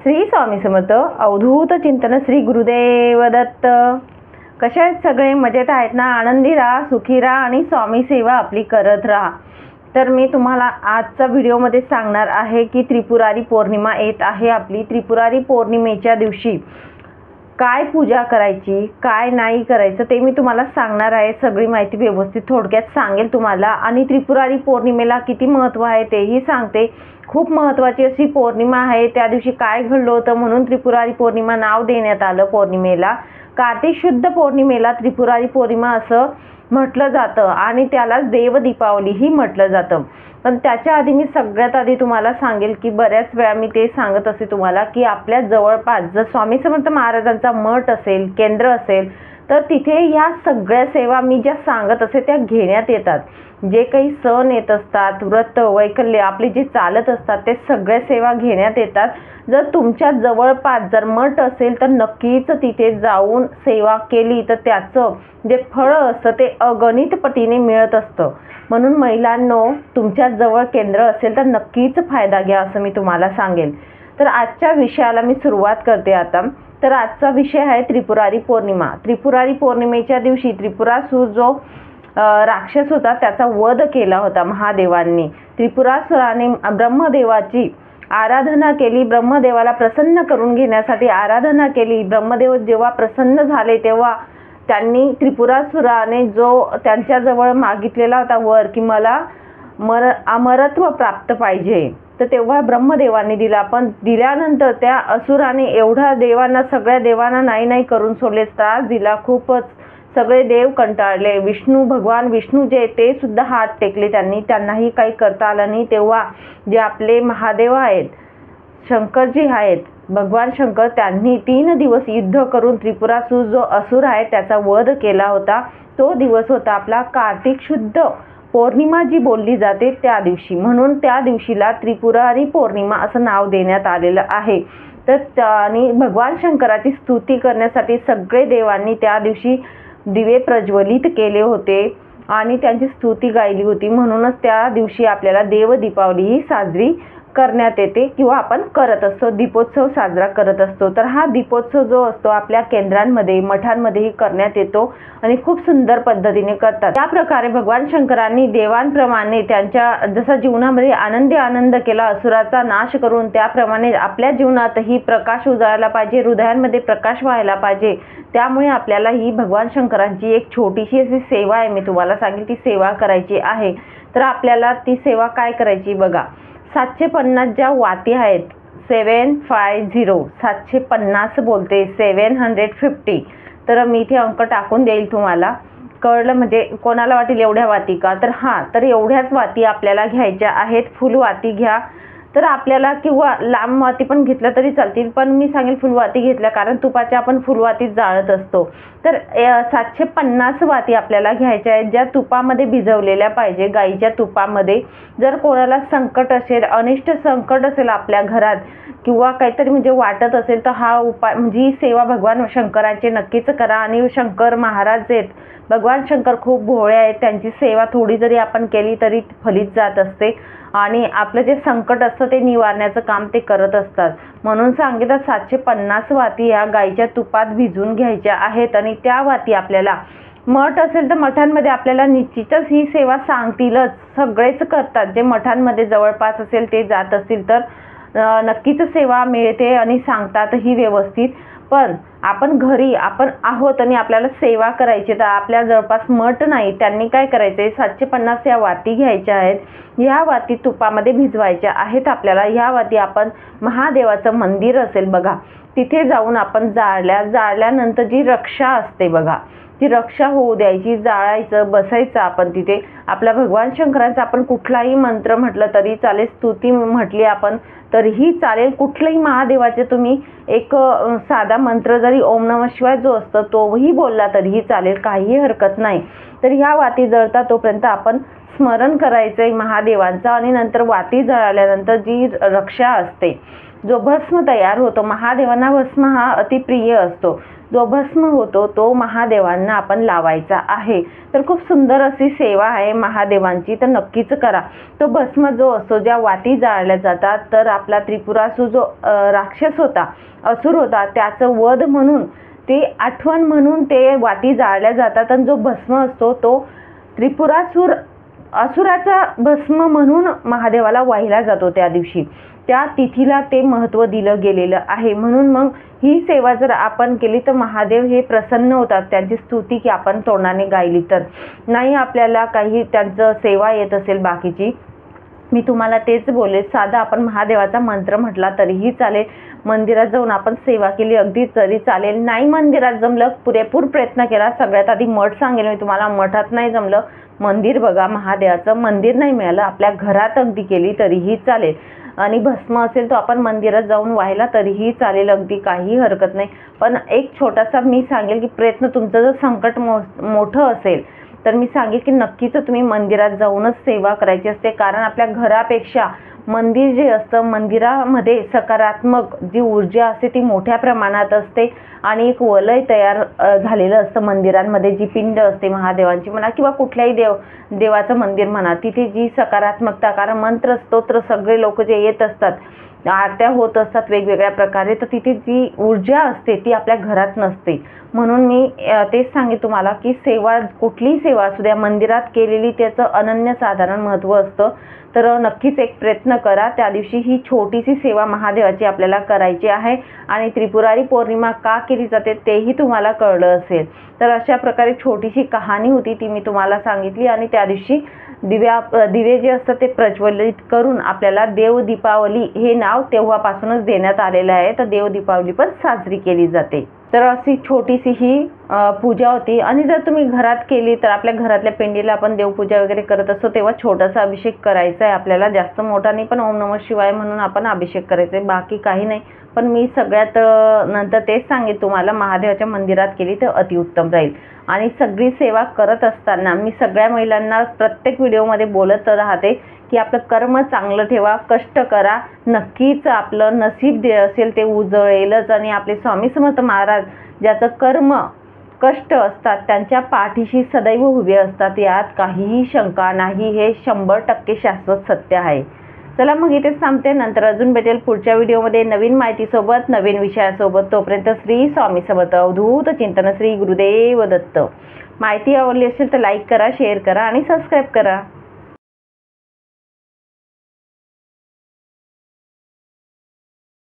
श्री स्वामी समर्थ अवधूत चिंतन श्री गुरुदेव दत्त। कशा आहेत सगळे? मजेत आहेत ना? आनंदी राहा, सुखी राहा आणि स्वामी सेवा आपली करत राहा। तर मी तुम्हाला आजच्या व्हिडिओमध्ये सांगणार आहे की त्रिपुरारी पौर्णिमा येत आहे आपली। त्रिपुरारी पौर्णिमेच्या दिवशी काय पूजा करायची, काय नाही करायचं ते मी तुम्हाला सांगणार आहे। सगळी माहिती व्यवस्थित थोडक्यात सांगेल तुम्हाला आणि त्रिपुरारी पौर्णिमेला किती महत्त्व आहे तेही सांगते। खूप महत्त्वाची अशी पौर्णिमा आहे। त्या दिवशी काय घडलं होतं म्हणून त्रिपुरारी पौर्णिमा नाव देण्यात आलं पौर्णिमेला। कार्तिक शुद्ध पौर्णिमेला त्रिपुरारी पौर्णिमा असं म्हटलं जातं आणि त्यालाच देव दीपावलीही म्हटलं जातं। पण त्याच्या आधी मी सगळ्यात आधी तुम्हाला सांगेल की बऱ्याच वेळा मी ते सांगत असते तुम्हाला की आपल्या जवळपास जर स्वामी समर्थ महाराजांचा मठ असेल, केंद्र असेल तर तिथे ह्या सगळ्या सेवा मी ज्या सांगत असते त्या घेण्यात येतात। जे काही सण येत असतात, व्रत वैकल्य आपले जे चालत असतात ते सगळ्या सेवा घेण्यात येतात। जर तुमच्या जवळपास जर मठ असेल तर नक्कीच तिथे जाऊन सेवा केली तर त्याचं जे फळ असतं ते अगणित पटीने मिळत असतं। म्हणून महिलांनो, तुमच्या जवळ केंद्र असेल तर नक्कीच फायदा घ्या असं मी तुम्हाला सांगेल। तर आजच्या विषयाला मी सुरुवात करते आता। तर आजचा विषय आहे त्रिपुरारी पौर्णिमा। त्रिपुरारी पौर्णिमेच्या दिवशी त्रिपुरासूर जो राक्षस होता त्याचा वध केला होता महादेवांनी। त्रिपुरासुराने ब्रह्मदेवाची आराधना केली, ब्रह्मदेवाला प्रसन्न करून घेण्यासाठी आराधना केली। ब्रह्मदेव जेव्हा प्रसन्न झाले तेव्हा त्यांनी त्रिपुरासुराने जो त्यांच्याजवळ मागितलेला होता वर की मला अमरत्व प्राप्त पाहिजे, तर तेव्हा ब्रह्मदेवांनी दिला। पण दिल्यानंतर त्या असुराने एवढा देवांना, सगळ्या देवांना नाही करून सोडले, त्रास दिला खूपच। सगळे देव कंटाळले। भगवान विष्णू जे ते सुद्धा हात टेकले, त्यांनाही काही करता आलं नाही। तेव्हा जे आपले महादेव आहेत, शंकरजी आहेत, भगवान शंकर, त्यांनी 3 दिवस युद्ध करून त्रिपुरासूर जो असुर आहे त्याचा वध केला होता। तो दिवस होता आपला कार्तिक शुद्ध पौर्णिमा जी बोलली जाते त्या दिवशी, म्हणून त्या दिवशीला त्रिपुरारी पौर्णिमा असं नाव देण्यात आलेलं आहे। तर आणि भगवान शंकराची स्तुती करण्यासाठी सगळे देवांनी त्या दिवशी दिवे प्रज्वलित केले होते आणि त्यांची स्तुती गायली होती। म्हणूनच त्या दिवशी आपल्याला देव दीपावली ही साजरी करण्यात येते किंवा आपण करत असतो, दीपोत्सव साजरा करत असतो। तर हा दीपोत्सव जो असतो आपल्या केंद्रांमध्ये, मठांमध्येही करण्यात येतो आणि खूप सुंदर पद्धतीने करतात। त्या प्रकारे भगवान शंकरांनी देवांप्रमाणे त्यांच्या जसा जीवनामध्ये आनंद केला असुराचा नाश करून, त्याप्रमाणे आपल्या जीवनातही प्रकाश उजळायला पाहिजे, हृदयांमध्ये प्रकाश व्हायला पाहिजे। त्यामुळे आपल्याला ही भगवान शंकरांची एक छोटीशी अशी सेवा आहे, मी तुम्हाला सांगेल ती सेवा करायची आहे। तर आपल्याला ती सेवा काय करायची बघा। 750 ज्या वाती आहेत, 750 750 बोलते, 750। तर मी इथे अंक टाकून देईल, तुम्हाला कळलं म्हणजे कोणाला वाटेल एवढ्या वाती का, तर तर एवढ्याच वाती आपल्याला घ्यायच्या आहेत। फुलवाती घ्या, तर आपल्याला किंवा लांब वाती पण घेतल्या तरी चालतील, पण मी सांगेल फुलवाती घेतल्या, कारण तुपाच्या आपण फुलवातीच जाळत असतो। तर 750 वाती आपल्याला घ्यायच्या आहेत, ज्या तुपामध्ये भिजवलेल्या पाहिजे, गाईच्या तुपामध्ये। जर कोणाला संकट असेल, अनिष्ट संकट असेल आपल्या घरात किंवा काहीतरी म्हणजे वाटत असेल तर हा उपाय म्हणजे ही सेवा भगवान शंकरांची नक्कीच करा। आणि शंकर महाराज आहेत, भगवान शंकर खूप भोळे आहेत, त्यांची सेवा थोडी जरी आपण केली तरी फलित जात असते आणि आपलं जे संकट असतं ते निवारण्याचं काम ते करत असतात। म्हणून सांगितलं 750 वाती ह्या गाईच्या तुपात भिजून घ्यायच्या आहेत। आणि त्या वाती आपल्याला मठ असेल तर मठांमध्ये आपल्याला निश्चितच ही सेवा सांगतीलच, सगळेच करतात। जे मठांमध्ये जवळपास असेल ते जात असतील तर नक्कीच सेवा मिळते आणि सांगतातही व्यवस्थित। पण आपण घरी आपण आहोत आणि आपल्याला सेवा करायची, तर आपल्या जवळपास मठ नाही, त्यांनी काय करायचंय, 750 या वाती घ्यायच्या आहेत। ह्या वाती तुपामध्ये भिजवायच्या आहेत आपल्याला। ह्या वाती आपण महादेवाचं मंदिर असेल बघा, तिथे जाऊन आपण जाळल्यानंतर जी रक्षा असते बघा, ती रक्षा होऊ द्यायची, जाळायचं, बसायचं आपण तिथे। आपला भगवान शंकरांचा आपण कुठलाही मंत्र म्हटलं तरी चालेल, स्तुती म्हटली आपण तरीही चालेल, कुठलंही महादेवाचे तुम्ही एक साधा मंत्र जरी ओम नमः शिवाय जो असतो तोही बोलला तरीही चालेल, काहीही हरकत नाही। तर ह्या वाती जळता तोपर्यंत आपण स्मरण करायचंय महादेवांचं आणि नंतर वाती जळाल्यानंतर जी रक्षा असते, जो भस्म तयार होतो, महादेवांना भस्म हा अतिप्रिय असतो, जो भस्म होतो तो महादेवांना आपण लावायचा आहे। तर खूप सुंदर अशी सेवा आहे महादेवांची, तर नक्कीच करा। तो भस्म जो असतो, ज्या वाती जाळल्या जातात, तर आपला त्रिपुरासुर जो राक्षस होता, असुर होता, त्याचं वध म्हणून, ती आठवण म्हणून ते वाती जाळल्या जातात। आणि जो भस्म असतो तो त्रिपुरासुर असुराचा भस्म म्हणून महादेवाला वाहिला जातो। त्या दिवशी, त्या तिथीला ते महत्त्व दिलं गेलेलं आहे। म्हणून मग ही सेवा जर आपण केली तर महादेव हे प्रसन्न होतात। त्यांची स्तुती की आपण तोंडाने गायली तर। नाही आपल्याला काही त्यांचं सेवा येत असेल बाकीची, मी तुम्हाला तेच बोलले, साधा आपण महादेवाचा मंत्र म्हटला तरीही चालेल, मंदिरात जाऊन आपण सेवा केली अगदी तरी चालेल। नाही मंदिरात जमलं, पुरेपूर प्रयत्न केला, सगळ्यात आधी मठ सांगेल मी तुम्हाला, मठात नाही जमलं, मंदिर बघा, महादेवाचं मंदिर नाही मिळालं, आपल्या घरात अगदी केली तरीही चालेल। आणि भस्म असेल तो आपण मंदिरात जाऊन व्हायला तरीही चालेल, अगदी काही हरकत नाही। पण एक छोटासा मी सांगेल की प्रयत्न, तुमचं जर संकट मोठं असेल तर मी सांगेल की नक्कीच तुम्ही मंदिरात जाऊनच सेवा करायची असते। कारण आपल्या घरापेक्षा मंदिर जे असतं, मंदिरामध्ये सकारात्मक जी ऊर्जा असते ती मोठ्या प्रमाणात असते आणि एक वलय तयार झालेलं असतं मंदिरांमध्ये। जी पिंड असते महादेवांची म्हणा किंवा कुठल्याही देवाचं मंदिर म्हणा, तिथे जी सकारात्मकता, कारण मंत्र स्तोत्र सगळे लोक जे येत असतात, आरत्या होत असतात वेगवेगळ्या प्रकारे, तर तिथे जी ऊर्जा असते ती आपल्या घरात नसते। म्हणून मी तेच सांगेन तुम्हाला की सेवा, कुठलीही सेवा असू द्या, मंदिरात केलेली त्याचं अनन्यसाधारण महत्त्व असतं। तर नक्कीच एक प्रयत्न करा, त्या दिवशी ही छोटीशी सेवा महादेवाची आपल्याला करायची आहे। आणि त्रिपुरारी पौर्णिमा का केली जाते तेही तुम्हाला कळलं असेल। तर अशा प्रकारे छोटीशी कहाणी होती, ती मी तुम्हाला सांगितली। आणि त्या दिवशी दिवे जे असतात ते प्रज्वलित करून आपल्याला देव दीपावली हे नाव तेव्हापासूनच देण्यात आलेलं आहे। तर देव दीपावली पण साजरी केली जाते। तर अशी छोटीशी ही पूजा होती। आणि जर तुम्ही घरात केली तर आपल्या घरातल्या पिंडीला आपण देवपूजा वगैरे करत असतो तेव्हा छोटासा अभिषेक करायचा आहे आपल्याला, जास्त मोठा नाही, पण ओम नमः शिवाय म्हणून आपण अभिषेक करायचा आहे, बाकी काही नाही। पण मी सगळ्यात नंतर तेच सांगेन तुम्हाला, महादेवाच्या मंदिरात केली तर अतिउत्तम राहील। आणि सगळी सेवा करत असताना मी सगळ्या महिलांना प्रत्येक व्हिडिओमध्ये बोलत राहते की आपलं कर्म चांगलं ठेवा, कष्ट करा, नक्कीच आपलं नशीब जे असेल ते उजळेलच। आणि आपले स्वामी समर्थ महाराज ज्याचं कर्म कष्ट असतात त्यांच्या पाठीशी सदैव उभे असतात, यात काहीही शंका नाही, हे 100% शाश्वत सत्य आहे। चला मग इथेच थांबते, नंतर अजून भेटेल पुढच्या व्हिडिओमध्ये नवीन माहितीसोबत, नवीन विषयासोबत। तोपर्यंत श्री स्वामी समर्थ, अवधूत चिंतन, श्री गुरुदेव दत्त। माहिती आवडली असेल तर लाईक करा, शेअर करा आणि सबस्क्राईब करा।